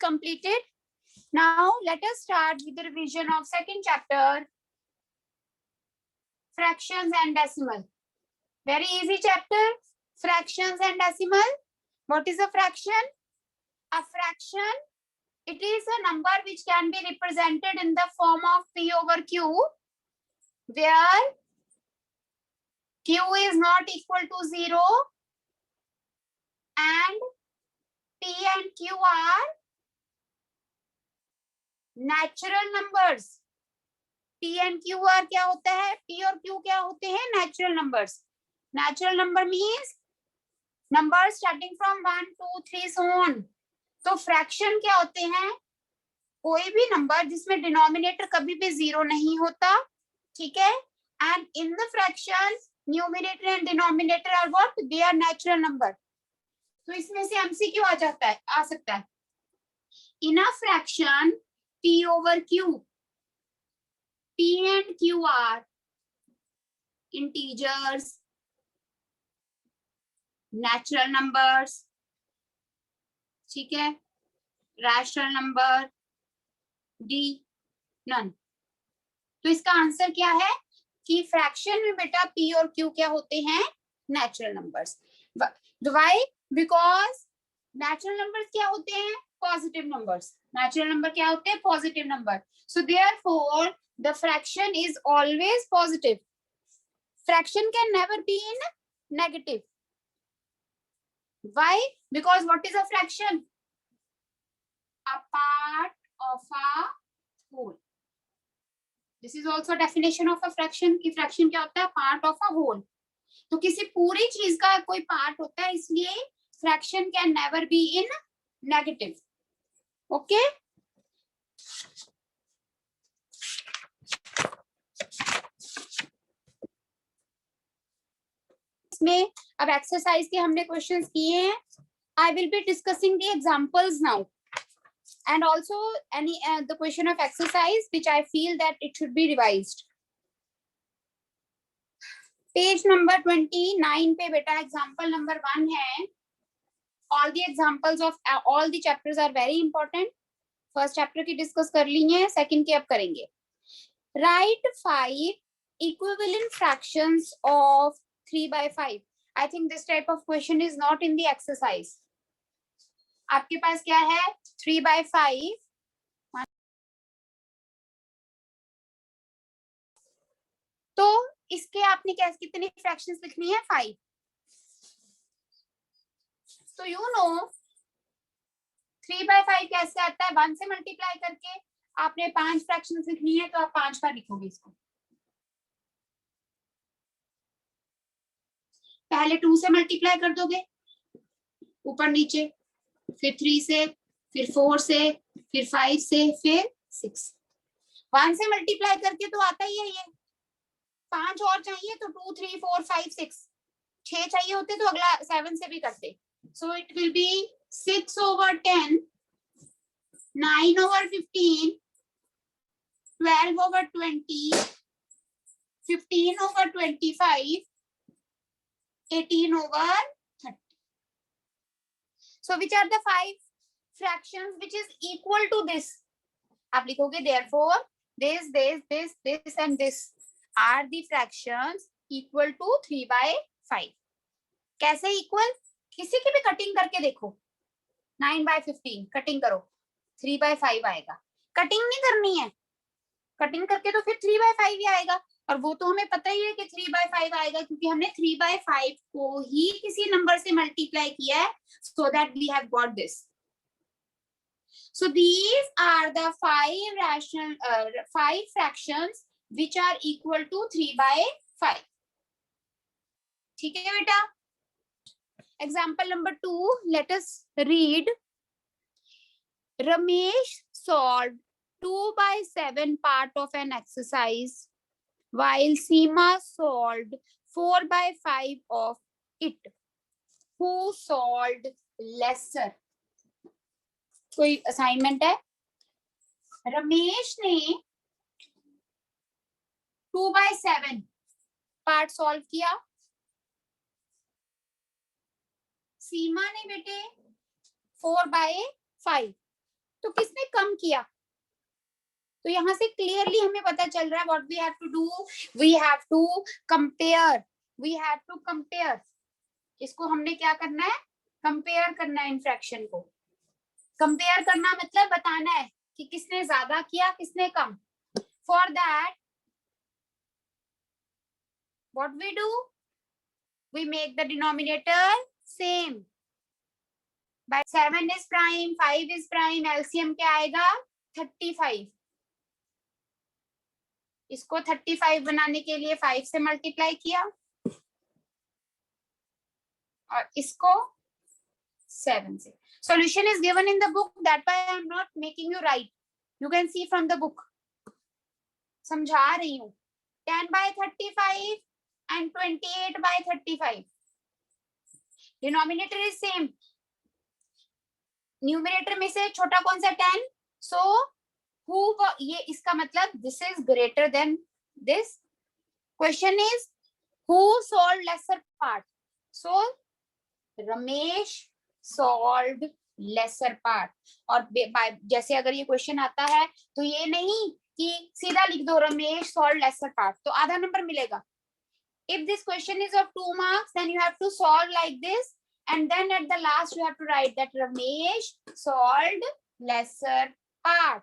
completed. Now let us start with the revision of second chapter, fractions and decimal. Very easy chapter, fractions and decimal. What is a fraction? A fraction, it is a number which can be represented in the form of P over Q, where Q is not equal to 0 and P and Q are natural numbers. P and Q are क्या होता है? P और Q क्या होते हैं? Natural numbers. Natural number means numbers starting from 1, 2, 3 so on. तो fraction क्या होते हैं? कोई भी नंबर जिसमें डिनोमिनेटर कभी भी 0 नहीं होता, ठीक है? And in the fraction numerator and denominator are what? They are natural number. तो इसमें से एमसीक्यू आ जाता है, आ सकता है. In a fraction P over Q, P and Q are integers, natural numbers, ठीक है, rational number, D none. तो इसका आंसर क्या है कि फ्रैक्शन में बेटा P और Q क्या होते हैं? Natural numbers. Why? Because natural numbers क्या होते हैं? Positive numbers. नेचुरल नंबर क्या होते हैं? Positive number. So therefore the fraction is always positive. Fraction can never be in negative. Why? Because what is a fraction? A part of a whole. This is also definition of a fraction. कि fraction क्या होता है? Part of a whole. तो किसी पूरी चीज का कोई part होता है, इसलिए fraction can never be in negative. Okay? में अब एक्सरसाइज के हमने क्वेश्चंस किए हैं. I will be discussing the examples now and also any the question of exercise which I feel that it should be revised. Page number 29 पे बेटा example number 1 है. all the examples of all the chapters are very important. First chapter की discuss कर ली है, second की अब करेंगे. Right 5 equivalent fractions of 3 by 5. I think this type of question is not in the exercise. आपके पास क्या है? 3 by 5. तो इसके आपने क्या कितनी फ्रैक्शंस लिखनी है? 5. तो यू नो 3 by 5 कैसे आता है? 1 से मल्टीप्लाई करके आपने 5 फ्रैक्शंस लिखनी है, तो आप 5 बार लिखोगे इसको. पहले 2 से मल्टीप्लाई कर दोगे ऊपर नीचे, फिर 3 से, फिर 4 से, फिर 5 से, फिर 6. 1 से मल्टीप्लाई करके तो आता ही है ये. 5 और चाहिए तो 2, 3, 4, 5, 6. 6 चाहिए होते तो अगला 7 से भी करते. So it will be 6 over 10, 9 over 15, 12 over 20, 15 over 25, 18 over 30. So which are the 5 fractions which is equal to this? आप लिखोगे therefore this and this are the fractions equal to 3 by 5. कैसे equal? किसी की भी कटिंग करके देखो. 9 by 15 cutting करो, 3 by 5 आएगा. कटिंग नहीं करनी है, कटिंग करके तो फिर 3 by 5 ही आएगा. और वो तो हमें पता ही है कि 3 by 5 आएगा, क्योंकि हमने 3 by 5 को ही किसी नंबर से मल्टीप्लाई किया है. so that we have got this. So these are the 5 fractions which are equal to 3 by 5. ठीक है बेटा. Example number 2, let us read. Ramesh solved 2 by 7 part of an exercise while Seema solved 4 by 5 of it. Who solved lesser? कोई assignment है. रमेश ने 2 by 7 part solve किया. सीमा ने बेटे 4 by 5. तो किसने कम किया? तो यहां से क्लियरली हमें पता चल रहा है what we have to do, we have to compare, we have to compare. इसको हमने क्या करना है? कंपेयर करना है इन फ्रैक्शन को। कंपेयर करना मतलब बताना है कि किसने ज्यादा किया किसने कम। For that what we do, we make the denominator same. By 7 is prime, 5 is prime, LCM क्या आएगा? 35। इसको 35 बनाने के लिए 5 से मल्टीप्लाई किया और इसको 7 से। Solution is given in the book, that why I am not making you write. You can see from the book. समझा रही हूँ। 10 by 35 and 28 by 35. Denominator is same. Numerator में से छोटा कौन सा? 10. So who, ये इसका मतलब this is greater than this. Question is who solved lesser part? So Ramesh solved lesser part. और जैसे अगर ये क्वेश्चन आता है तो ये नहीं कि सीधा लिख दो रमेश सॉल्व्ड लेसर पार्ट, तो आधा नंबर मिलेगा। If this question is of 2 marks, then you have to solve like this, and then at the last you have to write that Ramesh solved lesser part.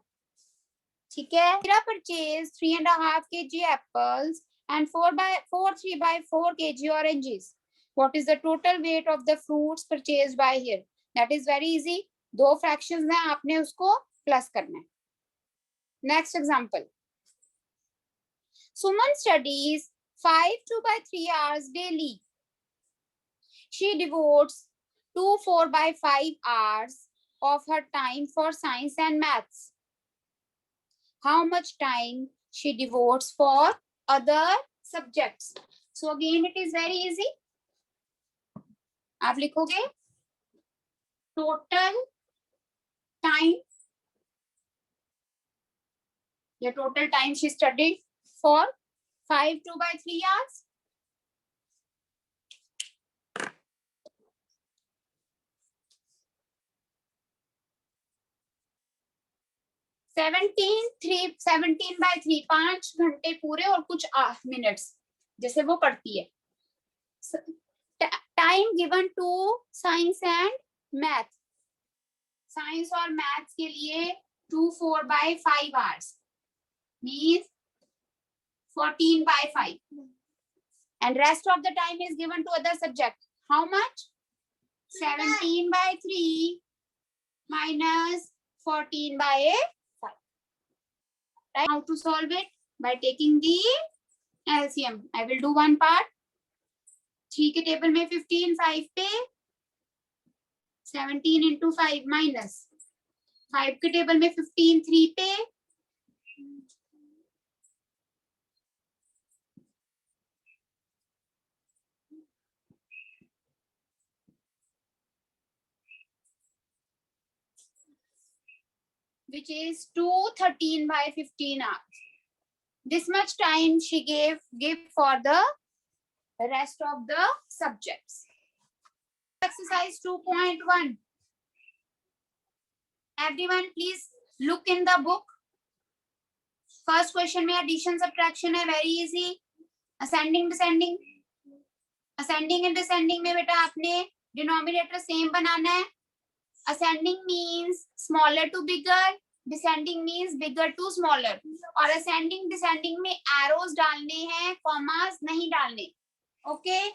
ठीक है? Mira purchased 3.5 kg apples and 3/4 kg oranges. What is the total weight of the fruits purchased by here? That is very easy. दो fractions हैं, आपने उसको plus करना है. Next example. Suman studies 5 2/3 hours daily. She devotes 2 4/5 hours of her time for science and maths. How much time she devotes for other subjects? So again, it is very easy. आप लिखोगे total time, या total time she studied for 5 2/3 hours. Seventeen by three, 5 घंटे पूरे और कुछ minutes जैसे वो पढ़ती है। Time given to science and math, science और मैथ्स के लिए 2 4/5 hours means 14/5, and rest of the time is given to other subject. How much? 17/3 minus 14/5. Right? How to solve it? By taking the LCM. I will do one part. 3 के table में 15, 5 पे 17 into 5 minus 5 के table में 15, 3 पे which is 213/15 hours. This much time she give for the rest of the subjects. Exercise 2.1. Everyone please look in the book. First question में addition subtraction है, very easy. Ascending descending, ascending and descending में बेटा आपने denominator same बनाना है. Ascending means smaller to bigger, descending means bigger to smaller. और ascending descending में arrows डालने हैं, commas नहीं डालने. Okay?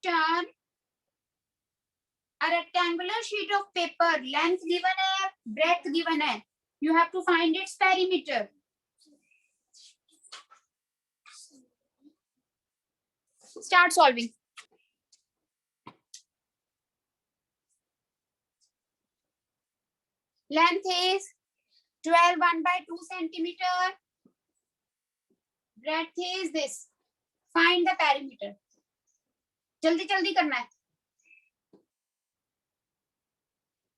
Turn a rectangular sheet of paper, length given है, breadth given है. You have to find its perimeter. Start solving. Length is 12 1/2 centimeter. Breadth is this. Find the perimeter. जल्दी जल्दी करना है.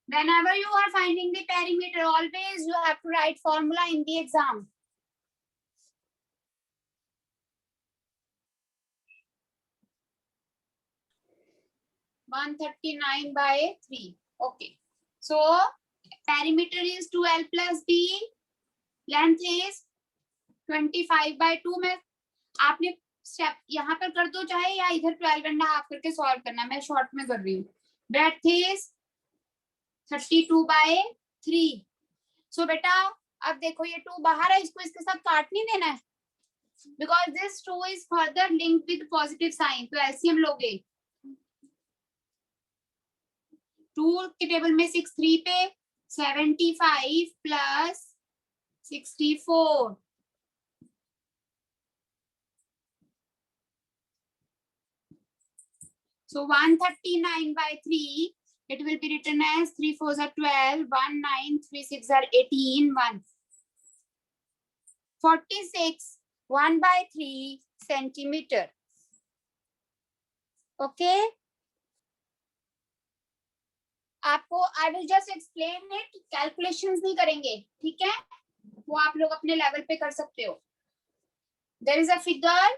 Whenever you are finding the perimeter, always you have to write formula in the exam. (139/3). Okay. So perimeter is 2l plus b, length is 25/2 में आपने step यहाँ पर कर दो चाहे या इधर 12.5 करके सॉल्व करना, मैं शॉर्ट में कर रही हूँ. Breadth is 32/3. सो बेटा अब देखो ये 2 बाहर है, इसको इसके साथ काट नहीं देना है because this 2 is further linked with positive sign. तो एलसीएम लोगे 2 के टेबल में 6 3 पे 75 plus 64. So 139/3, it will be written as 3 4s are 12, 1 9 3 6 are 18, 1 46 1/3 centimeter. Okay. आपको I will just explain it, calculations नहीं करेंगे, ठीक है, वो आप लोग अपने लेवल पे कर सकते हो. There is a figure,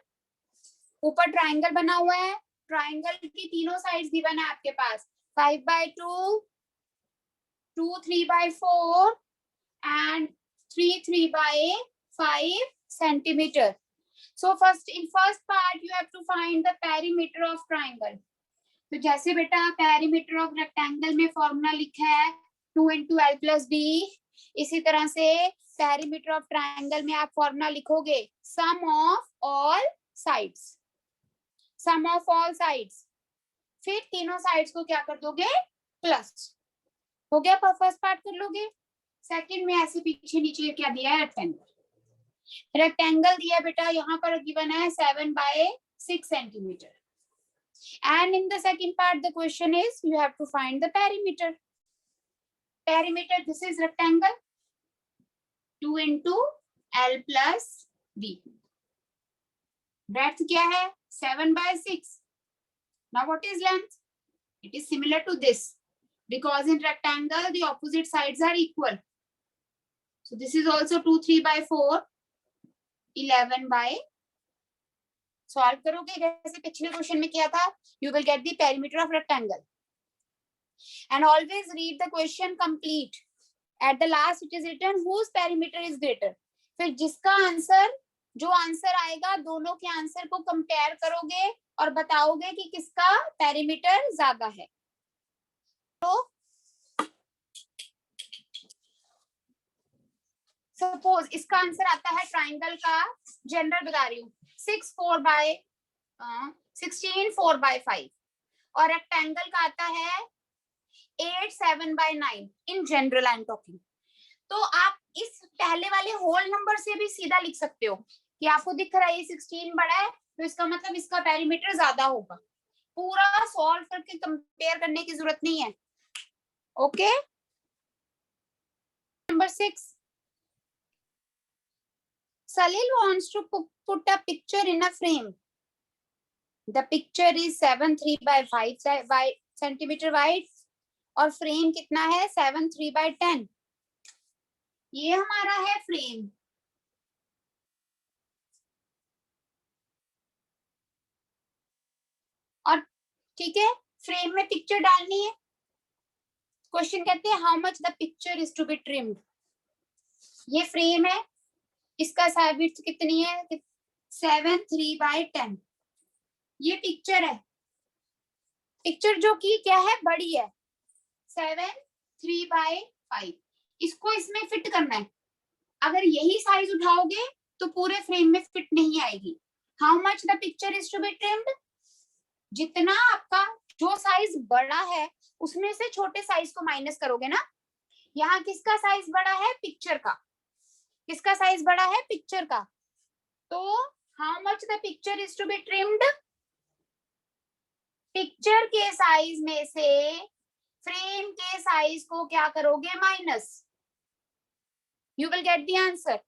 ऊपर ट्राइंगल बना हुआ है, ट्राइंगल की तीनों साइड्स गिवन है आपके पास 5/2, 2 3/4 and 3 3/5 centimeter. So first in first part you have to find the perimeter of triangle. तो जैसे बेटा perimeter of rectangle में फॉर्मूला लिखा है 2 into l plus b, इसी तरह से perimeter of triangle में आप फॉर्मूला लिखोगे sum of all sides. Sum of all sides, फिर तीनों साइड्स को क्या कर दोगे प्लस. हो गया, फर्स्ट पार्ट कर लोगे. सेकंड में ऐसे पीछे नीचे क्या दिया है रेक्टेंगल. रेक्टेंगल दिया बेटा यहाँ पर गिवन है 7/6 centimetre. And in the second part the question is you have to find the perimeter. Perimeter this is rectangle 2 into l plus b. Breadth क्या है 7/6. Now what is length? It is similar to this because in rectangle the opposite sides are equal. So this is also 2 3/4 11/. Solve करोगे जैसे पिछले question में किया था, you will get the perimeter of rectangle. And always read the question complete. At the last it is written whose perimeter is greater. फिर जिसका answer, जो answer आएगा दोनों के आंसर को कंपेयर करोगे और बताओगे कि किसका पेरीमीटर ज्यादा है. तो सपोज इसका आंसर आता है ट्राइंगल का, जनरल बता रही हूँ 16 4/5 और रेक्टेंगल का आता है 8 7/9. In general I am talking. तो आप इस पहले वाले होल नंबर से भी सीधा लिख सकते हो कि आपको दिख रहा है ये 16 बड़ा है तो इसका मतलब इसका पेरीमीटर ज्यादा होगा. पूरा सॉल्व करके कंपेयर करने की जरूरत नहीं है. Okay. Number 6, Salil wants to put a picture in a frame. The picture is 7 3/5 centimeter wide और फ्रेम कितना है 7 3/10. ये हमारा है फ्रेम. और ठीक है, फ्रेम में पिक्चर डालनी है. क्वेश्चन कहते हैं how much the picture is to be trimmed. ये फ्रेम है, इसका साइड विड्थ कितनी है 7 3/10. ये पिक्चर है, पिक्चर जो कि क्या है बड़ी है 7 3/5. इसको इसमें फिट करना है. अगर यही साइज उठाओगे तो पूरे फ्रेम में फिट नहीं आएगी. How much the picture is to be trimmed. जितना आपका जो साइज बड़ा है उसमें से छोटे साइज को माइनस करोगे ना. यहाँ किसका साइज बड़ा है पिक्चर का, किसका साइज बड़ा है पिक्चर का. तो how much the picture is to be trimmed. Picture के साइज में से फ्रेम के साइज को क्या करोगे minus. You will get the answer.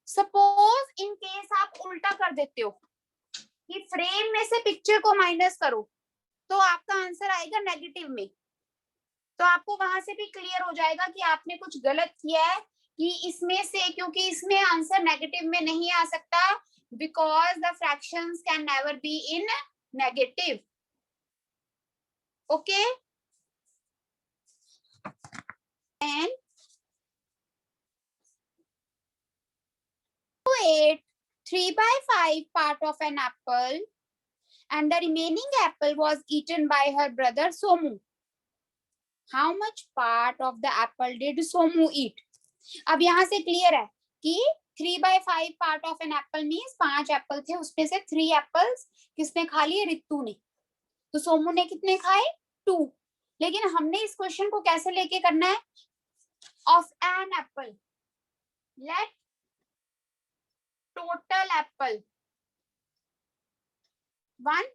Suppose in case आप उल्टा कर देते हो कि फ्रेम में से पिक्चर को माइनस करो तो आपका आंसर आएगा नेगेटिव में. तो आपको वहां से भी क्लियर हो जाएगा कि आपने कुछ गलत किया है कि इसमें से, क्योंकि इसमें आंसर नेगेटिव में नहीं आ सकता because the fractions can never be in negative. Okay. 3/5 part of an apple and the remaining apple was eaten by her brother Somu. How much part of the apple did Somu eat? अब यहाँ से clear है कि 3/5 part of an apple means 5 apple थे, उसमें से 3 apples किसने खा लिए? रितु ने। तो सोमू ने कितने खाए? 2। लेकिन हमने इस क्वेश्चन को कैसे लेके करना है? Of an apple let total apple 1,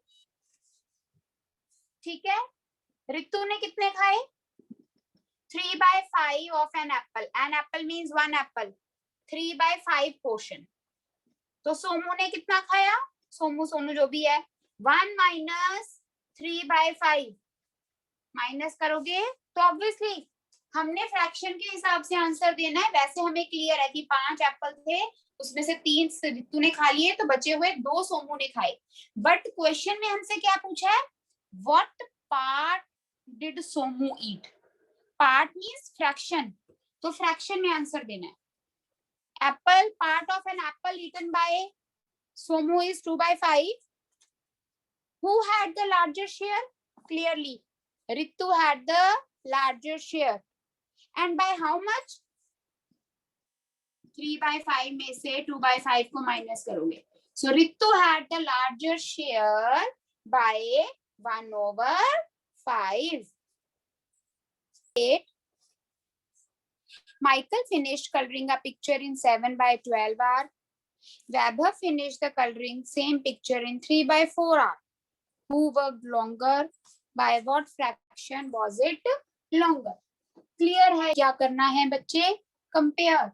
ठीक है। रितु ने कितने खाए? 3/5 of an apple. An apple means 1 apple. 3/5 portion. तो सोमू ने कितना खाया? सोमू सोनू जो भी है 1 माइनस 3/5 माइनस करोगे तो ऑब्वियसली हमने फ्रैक्शन के हिसाब से आंसर देना है। वैसे हमें क्लियर है कि 5 एप्पल थे, उसमें से 3 रितु ने खा लिए, तो बचे हुए 2 सोमू ने खाए। बट क्वेश्चन में हमसे क्या पूछा है? What part did Somu eat? Part means fraction, तो फ्रैक्शन में आंसर देना है। Apple, part of an apple eaten by Somu is 2/5. Who had the larger share? Clearly, Ritu had the larger share. And by how much? 3/5 में से 2/5 को minus करोगे. So Ritu had the larger share by 1/5. 8. Michael finished coloring a picture in 7/12 hour. Vaibhav finished the coloring same picture in 3/4 hour. Who worked longer? By what fraction was it longer? Clear है? क्या करना है बच्चे? Compare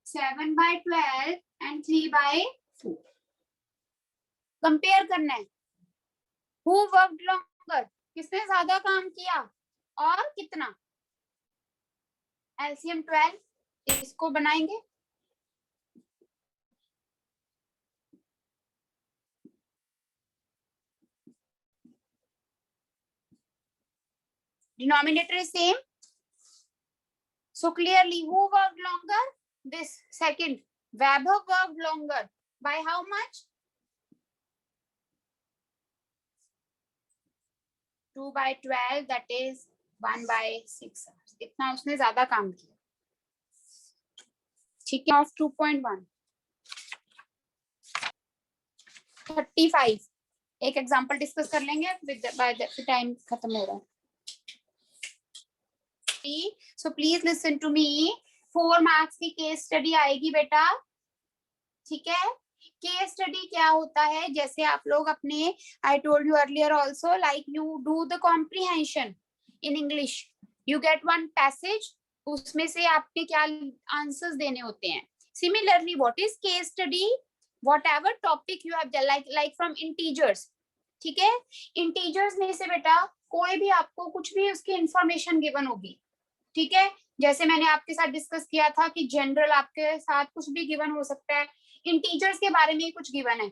7/12 and 3/4. Compare करना है. Who worked longer? किसने ज्यादा काम किया और कितना? LCM 12 इसको बनाएंगे. Denominator is same. So clearly, who worked longer? This second. Vaibhav worked longer. By how much? 2/12, that is 1/6 hours. इतना उसने ज्यादा काम किया. ठीक है. Of 2.1. 35. एक एग्जाम्पल डिस्कस कर लेंगे, बाय द टाइम खत्म हो रहा है. So please listen to me. 4 marks की केस स्टडी आएगी बेटा. ठीक है. केस स्टडी क्या होता है? जैसे आप लोग अपने, I told you earlier also, like you do the comprehension in English. You get one passage, उसमें से आपने क्या आंसर्स देने होते हैं. Similarly, what is case study? Whatever topic you have done, like from integers. ठीक है. इंटीजर्स में से बेटा कोई भी आपको कुछ भी उसकी इंफॉर्मेशन गिवन होगी. ठीक है. जैसे मैंने आपके साथ डिस्कस किया था कि जनरल आपके साथ कुछ भी गिवन हो सकता है. इंटीजर्स के बारे में कुछ गिवन है,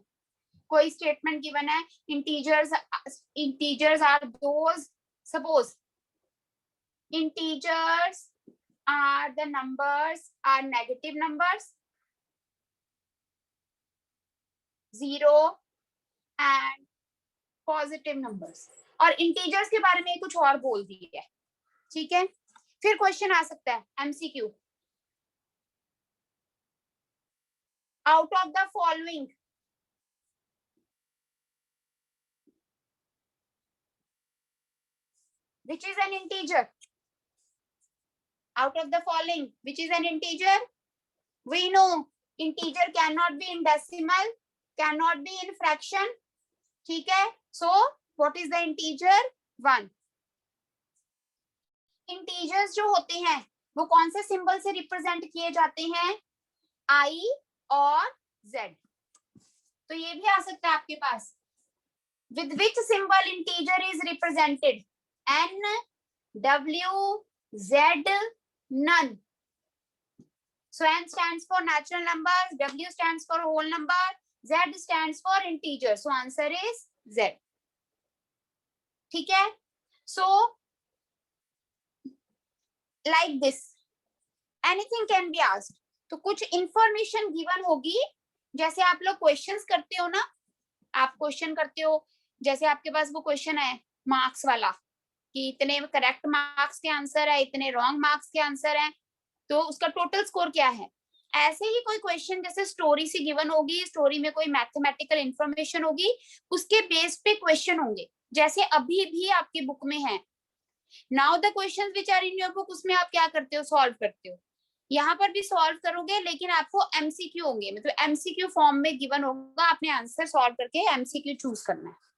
कोई स्टेटमेंट गिवन है. Integers are those, suppose integers are the numbers are negative numbers 0 and positive numbers. और इंटीजर्स के बारे में कुछ और बोल दिया है. ठीक है. फिर क्वेश्चन आ सकता है MCQ. Out of the following which is an integer? Out of the following which is an integer? We know integer cannot be in decimal, cannot be in fraction. ठीक है. So what is the integer? 1. Integers जो होते हैं वो कौन से symbol से represent किए जाते हैं? I और Z. तो ये भी आ सकता है आपके पास. With which symbol integer is represented? N, W, Z, none. So N stands for natural numbers, W stands for whole number, Z stands for integer. So answer is Z. ठीक है. So like this anything can be asked. तो कुछ information given होगी जैसे आप लोग questions करते हो ना, आप क्वेश्चन करते हो, जैसे आपके पास वो क्वेश्चन है मार्क्स वाला कि इतने करेक्ट मार्क्स के आंसर है, इतने रॉन्ग मार्क्स के आंसर है, तो उसका टोटल स्कोर क्या है। ऐसे ही कोई क्वेश्चन जैसे स्टोरी से गिवन होगी, स्टोरी में कोई मैथमेटिकल इंफॉर्मेशन होगी, उसके बेस पे क्वेश्चन होंगे, जैसे अभी भी आपकी बुक में है। Now the questions which are in your book, उसमें आप क्या करते हो, सॉल्व करते हो। यहाँ पर भी सॉल्व करोगे, लेकिन आपको एमसीक्यू होंगे, मतलब एमसीक्यू फॉर्म में गिवन होगा, आपने आंसर सॉल्व करके एमसीक्यू चूज करना है।